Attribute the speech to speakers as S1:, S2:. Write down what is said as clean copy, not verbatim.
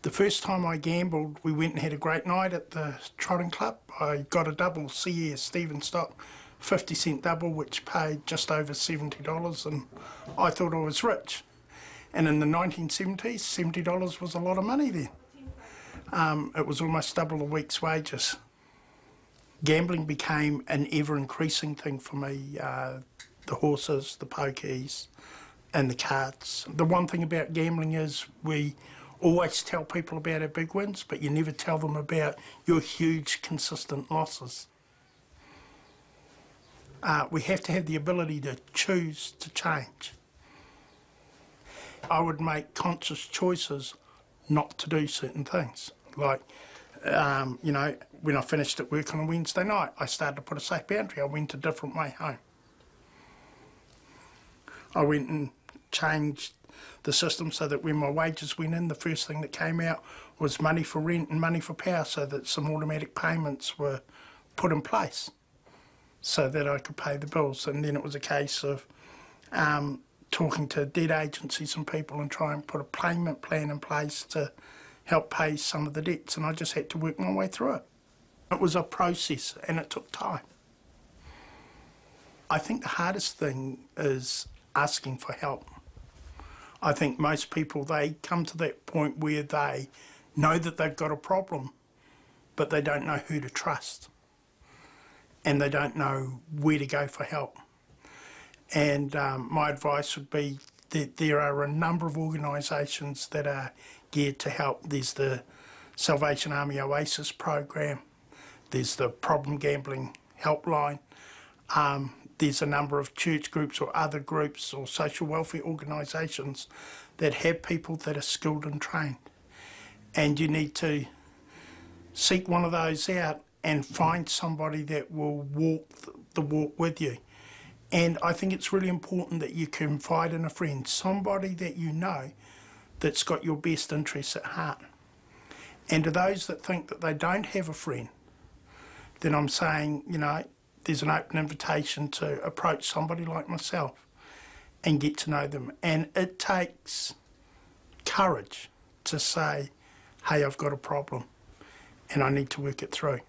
S1: The first time I gambled, we went and had a great night at the trotting club. I got a double CS Stephen stock, 50-cent double, which paid just over $70, and I thought I was rich. And in the 1970s, $70 was a lot of money then. It was almost double a week's wages. Gambling became an ever-increasing thing for me, the horses, the pokies, and the cards. The one thing about gambling is we always tell people about our big wins, but you never tell them about your huge, consistent losses. We have to have the ability to choose to change. I would make conscious choices not to do certain things. Like, you know, when I finished at work on a Wednesday night, I started to put a safe boundary. I went a different way home. I went and changed the system so that when my wages went in, the first thing that came out was money for rent and money for power, so that some automatic payments were put in place so that I could pay the bills. And then it was a case of talking to debt agencies and people and try and put a payment plan in place to help pay some of the debts, and I just had to work my way through it. It was a process and it took time. I think the hardest thing is asking for help. I think most people, they come to that point where they know that they've got a problem, but they don't know who to trust, and they don't know where to go for help. And my advice would be that there are a number of organisations that are geared to help. There's the Salvation Army Oasis program, there's the Problem Gambling Helpline, there's a number of church groups or other groups or social welfare organisations that have people that are skilled and trained. And you need to seek one of those out and find somebody that will walk the walk with you. And I think it's really important that you confide in a friend, somebody that you know that's got your best interests at heart. And to those that think that they don't have a friend, then I'm saying, you know, there's an open invitation to approach somebody like myself and get to know them. And it takes courage to say, hey, I've got a problem and I need to work it through.